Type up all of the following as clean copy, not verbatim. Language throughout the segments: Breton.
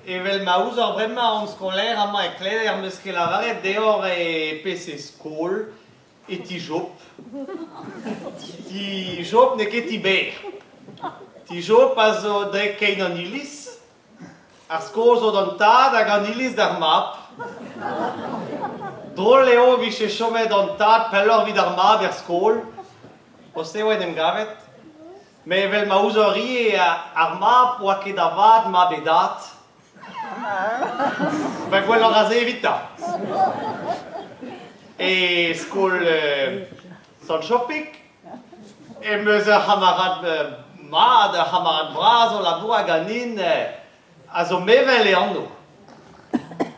Evel ma uso bremañ an skolaer ama e kleder ar meus ket lavaret deoc'h e PC skol e ti jop. Ti jop ne ket ti ber. Ti jop a zo dre kein an iliz. Ar skol zo d'an tad hag an iliz d'ar map. Drôle eo vije chomet an tad pelloc'h vid ar map er skol. O se oen em gavet. Me evel ma uzo rie ar map oa ket avad ma bedat. Ben gwell an raze evita. E skol san chopik. E meus ur hamarad mad, ur hamarad braz o labou hag anin a zo mevel e anno.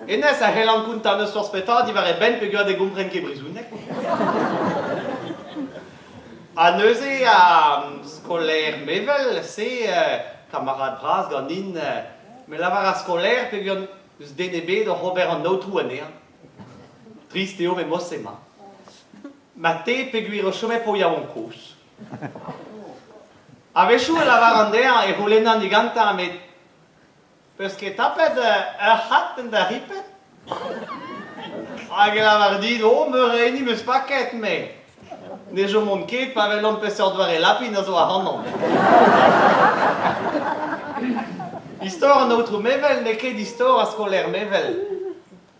Enez a c'hell an kount an eus torspetad ivar e ben peogwir de gompren ket brizounek. A neuze a skolaer mevel se kamarad braz ganin me lavar a skolaer peogwir eus den ebet o c'hober an aotrou anezhañ. Trist eo me mos emañ. Ma te peogwir o chomet po yaouan koz. A vechou e lavar an dezhañ e c'houlennan digantañ met peus ket tapet ur hat en da ripet. Hag e lavar dit o meur eni meus paket me. Ne jo mont ket pa vel an peseurt war e lapin a zo a hanan. Istor an aotrou mevel ne ket istor a skolaer mevel.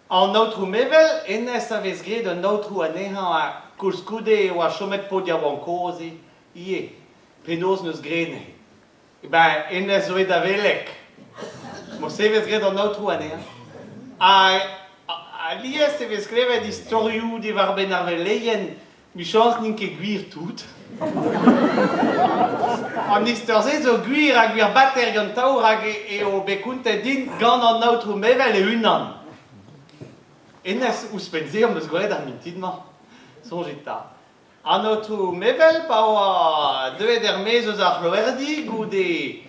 An aotrou mevel enez a vez gret un aotrou anezhañ a koulskoude oa chomet po diaouan koze. Ie, penaos neus grene. Ben, enez zo e da velek. Mo se vez gret an aotrou anezhañ. A liez e vez skrevet istorioù di war ben ar veleien mi chans n'in ket gwir tout. An istorze zo gwir a gwir bater gant taour hag eo bekountet din gant an aotrou mevel e unan. Enez ouspenze am eus gwelet ar mintid ma. Sonjit ta. An aotrou mevel pa oa deuet er mez eus ar c'hloerdig ou de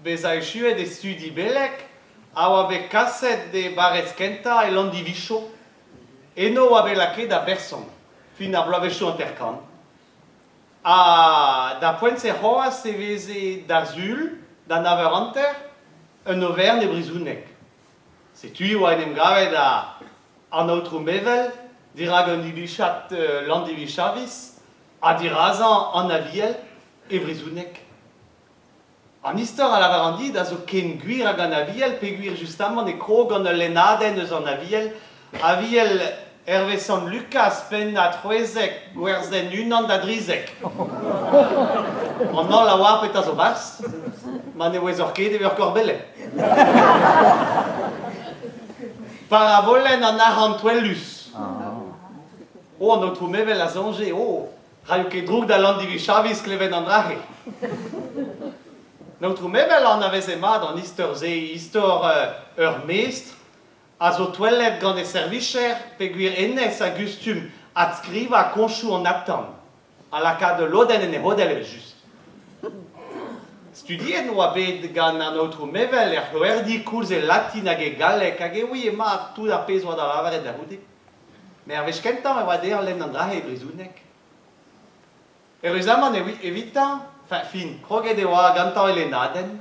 bez a echuet de studi belek a oa bet kaset de barrez kenta e landi vicho. Eno oa bet lakaet da person. Fin ar bloavecho interkan. A da poent se c'hoaz se veze da zul, da naver anter, un overn e brizounek. Se tui oa en em gavet an aotrou mevel, dirag un ilichat landivichavis, a dirazan an aviel e brizounek. An istor a lavar an dit a zo ken gwir hag an aviel, pe gwir justamant e krog an lenadenn eus an aviel. Aviel Hervé San Lucas pen a troezek gwerzen unan da drizek. An an la oar pet a zo bars, man e oez ur ket ever korbele. Parabolen an ar an toellus. O, an aotrou mevel a zonje, o, raio ket droug da landivichavis kleven an drahe. N'aotrou mevel an avez emad an istor ze, istor ur meestr, a zo toellet gant e servicher pe gwir enez a gustum at skriva konchou an atan. A laka de loden en e hodel e just. Studiet oa bet gant an aotrou mevel er c'hloerdi koulz e latin hag e galek hag e oie ma tout ar pez oa da lavaret da houde. Me ar vez kentan e oa der lenn an drahe e brizounek. Eruzaman evitan, fin, kroget e oa gantan e lenadenn.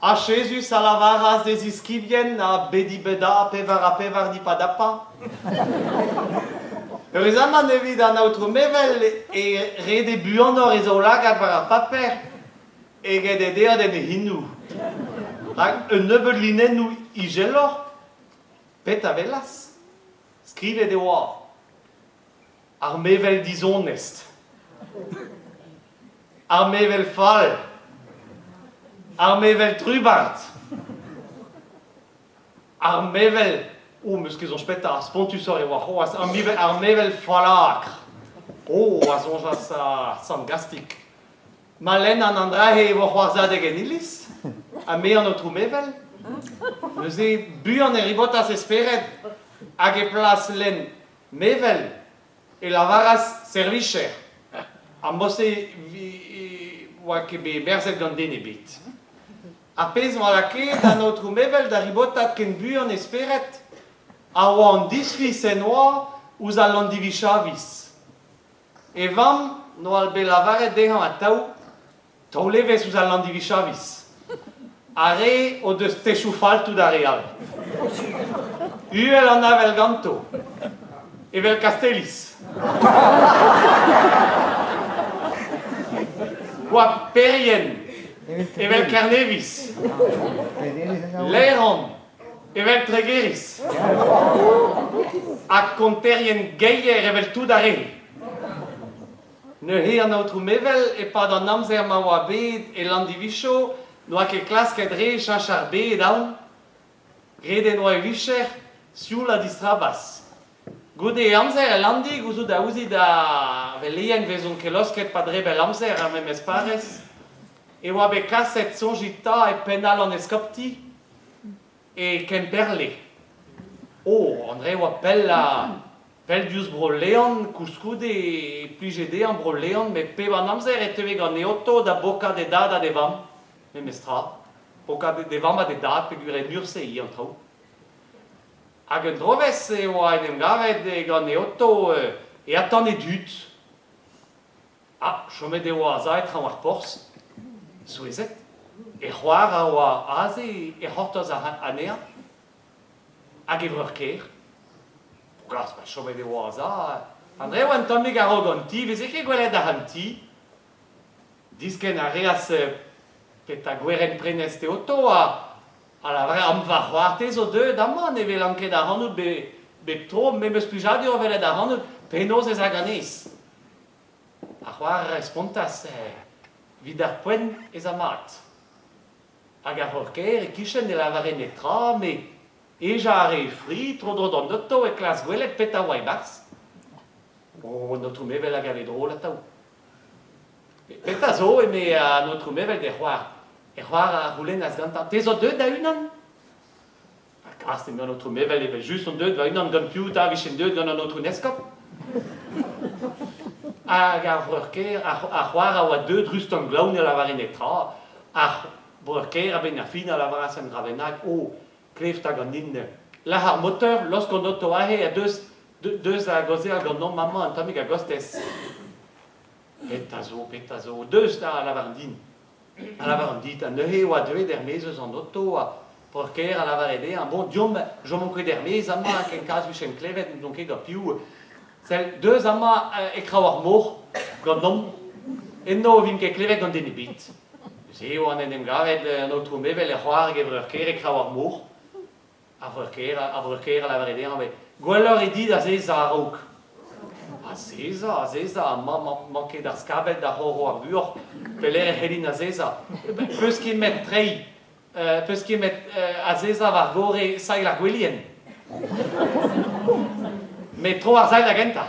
A Jesus a lavaras des iskibien a bedi beda a pevar di padapa. Eruzaman evit an aotrou mevel e rede buanor e zo lagat war ar paper e get e deod en e hinou. Hag un nebeud linennou i gelor pet a velas. Skrivet e oa ar mevel dizonest. Ar mevel fall. Ar mevel trubart. Ar mevel, o, meus ket zon spet ar spontus or e oa c'hoaz, ar mevel falakr. O, a zonja san gastik. Ma lenn an an drahe e oa c'hoarzadeg en iliz, a me an aotrou mevel. Neus e buan e ribotas esperet hag e plas lenn mevel e lavaras servicher. A mose oa ket be berzet gant den ebet. A pez oa lakaet an aotrou mevel da ribotat ken buan esperet a oa an disfis en oa ouz al landivichavis. Evam, no al be lavaret dezhañ a taou, taou levez ouz al landivichavis. Are o de stechufaltu da real. Uel an avel ganto. Evel castellis. Oa perien. Evel carnevis. Leron. Evel tregeris. A conterien geier evel tout d'are. Ne he an outro mevel e pa d'an amzer ma oa bet e landivicho noa ke klas kedre chanchar be daun. Grede noa e vicher siou la distrabas. Goude e amzer e landi gouzo da ouzi da veleien vezon kelosket padre bel amzer a memes pares. E oa be kaset sonjita e penal an eskopti e kemperle. Oh, André oa pel dius bro leon, kouskoude e plijede an bro leon, me pe ban amzer e teve gant neoto da boka de dad de vam, me mestra. Boka de vam a de dad, pe gure nurse i an trao. Hag un droves e oa en gavet e gant neoto e atan e dut. Ah, chomet e oa zait ran war pors, souezet. E c'hoar a oa aze e hortoz a nea. Hag e vreur ker. Gas, ma chomet e oa za. Andre oa an tammig a roganti, veze ke gwelet a hanti. Disken a reas pet a gweren prenest e oto a la vre am va c'hoarte zo deud amman e vel anket a rannout be tro, me meus plujadio a velet a rannout penoz ez a ganez. A c'hoar respontas vid ar poen ez a mat. Hag a c'horker e kichen e la vare netra, me eja are fri, tro dro d'an noto e klas gwelet pet a oa e bars. O, notre mevel a gale drôle a tao. Pet a zo eme a notre mevel de c'hoar. E c'hoar a roulen az gantan. Te zo deud da unan? A kast eme a notre mevel evel just on deud va unan gant piou ta vichen deud gant an notre neskop. Hag a vreur a c'hoar a oa deud rust an glaoun e la vare netra. A vreur a ben a fin a la vare an gravenag. O, kleft hag an din. La har moteur, losk an auto ahe a deus a goze a gant non maman an tamig a gostez. Pet a zo. Deus da a la vare din. A la vare an dit. A neuhe oa deuet er mezeus an auto a vreur a la vare de. An bon, diom, jomon ket er mez amma ken kaz vichen klevet n'on ket gant piou. Sel deus amma e krao ar mor gant nom. Enno vin ket klevet gant den e bit. Zeo an en em gavet an outro mevel e c'hoar e vreur e krao ar mor. A vreur a la vare de. Gwellor e dit a zez a raok. A zeza, ma ket ar skabel da c'horo ar bur, peler e c'helin a zeza. Peus ket met trei, peus ket met a zeza war gore sail ar gwelien. Met tro ar zail a genta.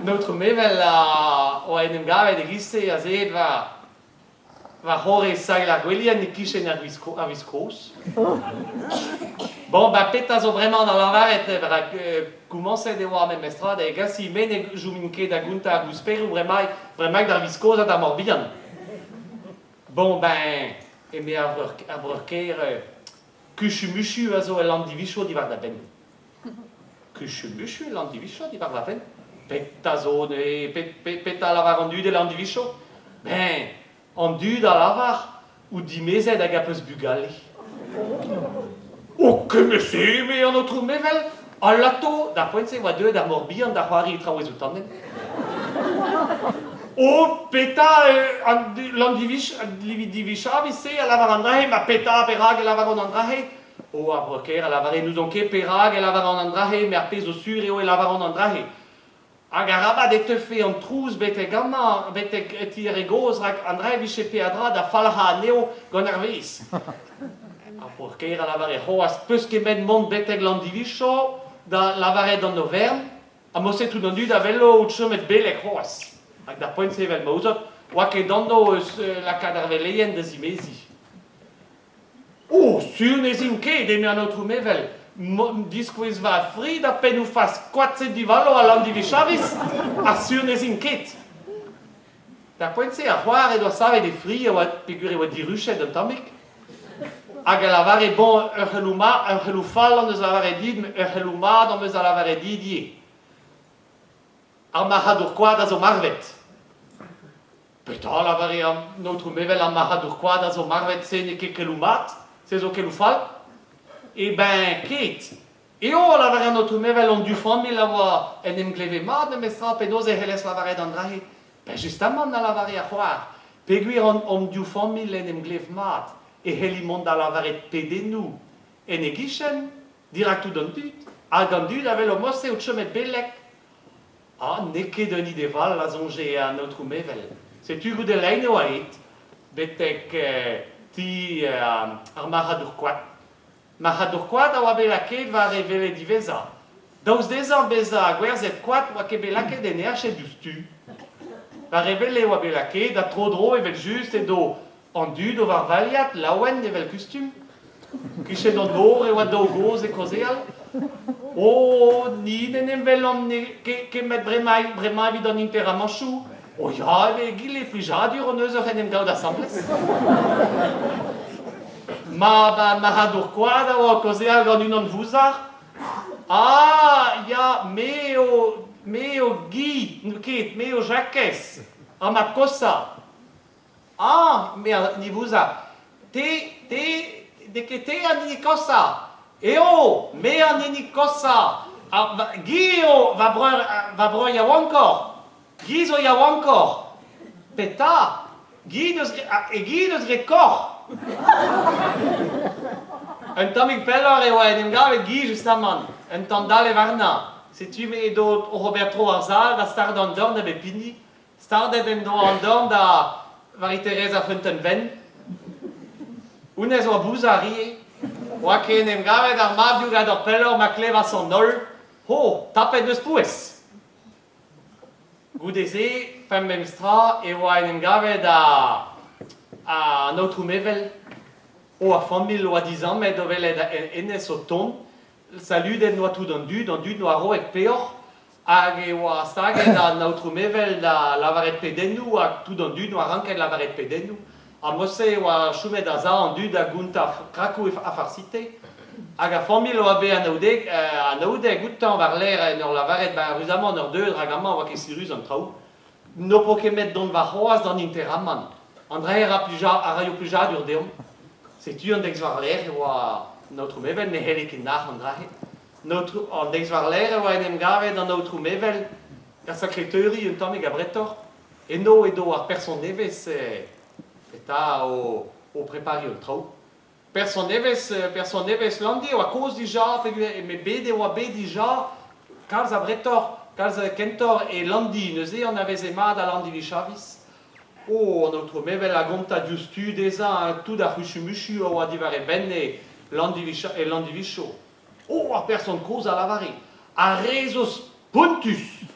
Notre mevel oa en em gavet e giste a zed va c'hore sail ar gwelien e kichen ar viskos. Bon, ba pet a zo bremañ an lavaret koumanset e oa mem estrad e gasi men e joumin ket da gunta ar gousperou vremag d'ar viskozat a morbihan. Bon, ben, eme a vreur ker kuchu-muchu a zo e landivicho di var da ben. Kuchu-muchu e landivicho di var da ben. Pet a zo, pet a lavar an dud e landivicho. Ben, an dud a lavar ou dimezet hag a peus bugale. O, kemese, me an outro mevel, a lato, da poent se oa deud ar morbihan da c'hoari traouezou tannen. O, peta landivicha vise a lavar an drahe, ma peta perag e lavar an drahe. O, a broker a lavare nous on ket perag e lavar an drahe, me ar pez o sur eo e lavar an drahe. Hag a rabat e teufe an trouz bete gamma, bete tir e goz, rak an drahe viche pe a dra da falha neo gant ar vez. A pourker a lavare c'hoaz peus ket met mont beteg landivicho da lavare d'an Auvergne, a moset tout an dud a velo ou chomet belek c'hoaz. Hag da poent sevel maouzot, oa ket dando la kadar veleien da zimezi. O, sur nezin ket eme an outro mevel, diskouez va fri da pen ou fas koatzet divalo a landivichavis, a sur nezin ket. Da poent se a c'hoar edo savet e fri a oa pegur e oa diruchet an tamik. Hag a lavare bon ur c'helou fall an eus lavare dit, ur c'helou mad an eus a lavare dit. Ar mahadour koad a zo marvet. Peta lavare notre mevel a mahadurquad a zo marvet sene kekelumat, c'est zo kelufal. Eh ben, Kate, eo lavare notre mevel on du famille lava en emgleve mad mestra penos e heles lavare d'andrahe. Ben justement na lavare a khoar. Peguir on du famille en emgleve mad e helimond a lavare pedenou. En egishen direct tout dut. A gandu lavel o mosse o chemet belek. Ah, neke d'un ideval la zonge a notre mevel. C'est tu goût de l'aine ou ait, betek ti ar mahadurquat. Mahadurquat a wabe laket va revele diveza. Daouz dezan beza a gwerzet quat wa kebe laket en erche dustu. Va revele wabe laket da trodro evel just e do an dud o var valiat laouen evel custum. Kishet an dor e oa do goz e kozeal. Oh, ni nenem vel an ke met brema vid an imperament chou. Oh ja, we gile plijadur on eus en em gaud assembles. Ma mahadurquad a oa kozeal gant unan vouzar. Ah, ya, meo gi, ket, meo jakes, a ma kosa. Ah, ni vouzar. De ket te an ni kosa. Eo, me an ni kosa. Gio va breur ya wankor. Gizo ya wankor. Peta. Gidos rekor. Un tamig peller eo en em gavet gi justement. Un tandale varna. Se tu me edo o Roberto Arzal da start an dorn da bepini. Stardet en do an dorn da vari Teresa Fontenven. Unez o abuza rie. Oa ken em gavet ar mabdiou gad ar peller ma kleva son nol. Ho, tapet deus pouez. Goudeze, pem memstra, e oa en em gavet a notre mevel. O a famil oa dizan, met o vel enes o ton. Salut den noa tout an dud noa ro ek peor. Hag e oa staget a notre mevel da lavaret pedennou, hag tout an dud noa ranket lavaret pedennou. A mosse oa choumet a za an dud a gount a krakou a farcite. Hag a famil oa be a naoudeg goutan var l'air en ur lavaret ba ruzamant ur deud ragaman oa ket sirus an traoù. No po ket met don va c'hoaz dan interaman. André a raio plujadur deom. Setu an dex var l'air oa notre mevel ne hele ket nach an drahe. An dex var l'air oa en em gavet an notre mevel ar sakreteuri un tammig a bretor. Eno edo ar person nevez eta o prepari un traoù. Person nevez landi oa koz dija, me bede oa be dija, kalz a bretor, kalz a kentor e landi, neuze an avez emad a landi vichavis. Oh, notre mevel a gonta diustu deza, tout da rusumuchu oa divare benne landi vicho. Oh, a person koz a lavare. A rezos puntus.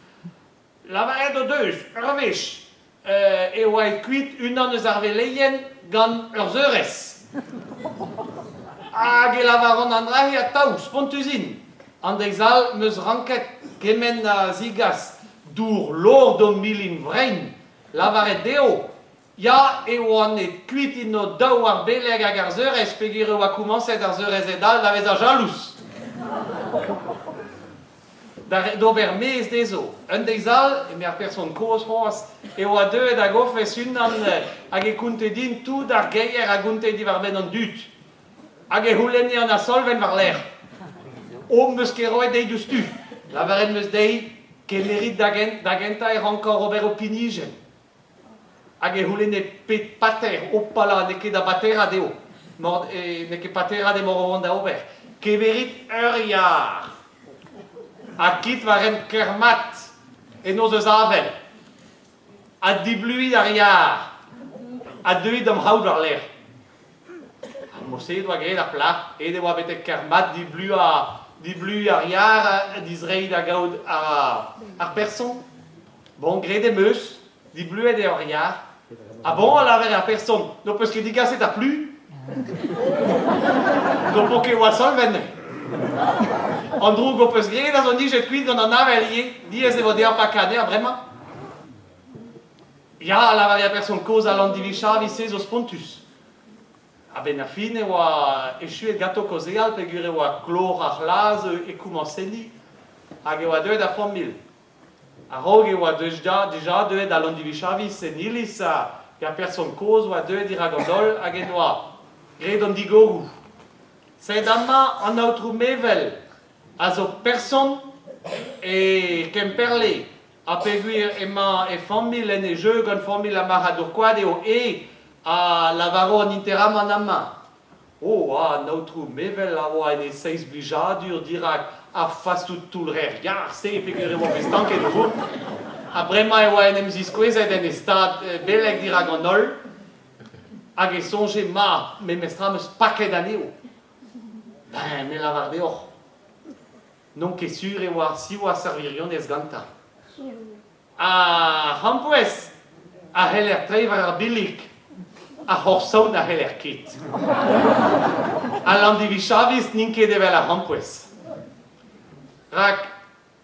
Lavare do deus, revech. E oa e kuit unan eus ar veleien gant ur zeurez. Hag e lavaron an drahe a taous, pontuzin. An dexal meus ranket kemen a zigas dour lor do milin vrein, lavaret deo. Ya e oan e kuit ino daou ar beleg hag ar zeurez, pegir oa koumanset ar zeurez edal da vez a jalous. D'ober mez dezo. Un dexal, e mer person koz c'hoaz, e oa deud a gofes unan hag e kounte din tout ar geier a gonte di var ben an dut. Hag e houlenne an a solven var l'air. O meus ket roet dei dustu. Lavaret meus dei kemerit d'agenta e rankor ober o pinigen. Hag e houlenne pet pater, opala, ne ket da batera deo. Ne ket patera de mor da ober. Kemerit ur yar. A kit waren kermat en oz eus avel. A dibluid ar yar. A deuit am haout war l'air. A mosse doa gret ar pla. Ede oa betek kermat diblu ar yar dizreid a gaout ar person. Bon, gret e meus, dibluet e ar yar. A bon, a laver ar person. No peus ket digaset a plu. No po ket oa solven. Androu go peus gret a zon di jet kuit gant an avel ye. Diez e vo de ar pakane, bremañ. Ya, la varia person koz a landivichavi se zo spontus. A ben a fin e oa echuet gato kozeal pegur e oa klor ar laz e koumanseni hag e oa deud a famil. A rogue oa deja deuet a landivichavis en ilis a person koz oa deuet iragandol hag en oa gred an digoru. Sed amma an aotrou mevel a zo person e kemperle a peguir ema e famil en e jeu gant famil a mar a dourkwad eo a lavaro an interam an amma. An aotrou mevel a oa en e seiz blijadur dirak a fastout toulrer yar se e peguir eo vestanket vo. A brema e oa en em ziskwezet en e stad beleg dirak an ol hag e sonje me mestram eus paket aneo. Ben, me lavar deoc'h. Non ket sur e oa si oa servirion ez ganta. A rampouez a heller treivar ar bilik a horsaout a heller ket. A landivichavis ninket evel a rampouez. Rak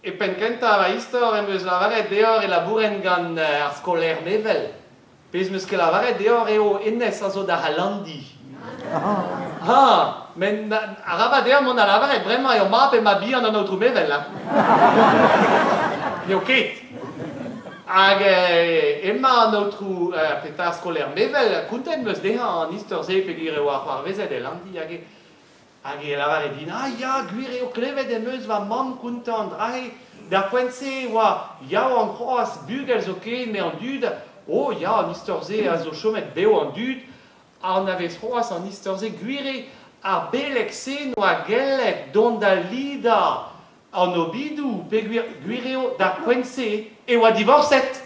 e penkenta va istor em eus lavaret deor e labouren gant ar skoler mevel. Pez meus ket lavaret deor eo ennes a zo da halandi. Men a rabat deor mont a lavaret bremañ eo map e ma bi an aotrou mevel. Neo ket. Hag emma an aotrou petar skoler mevel, kountet meus deha an istor ze peogwir eo ar c'hoarvezet e landi hag e lavaret din, ya, gwir eo klevet em eus va mam kountant, d'ar poent-se oa yaou an c'hoaz bugel zo ket me an dud, ya, an istor ze a zo chomet beo an dud, an avez c'hoaz an istor ze gwir ar belek se noa gellet dont da lida an obidou pe gwir eo d'ar poent-se e oa divorcet.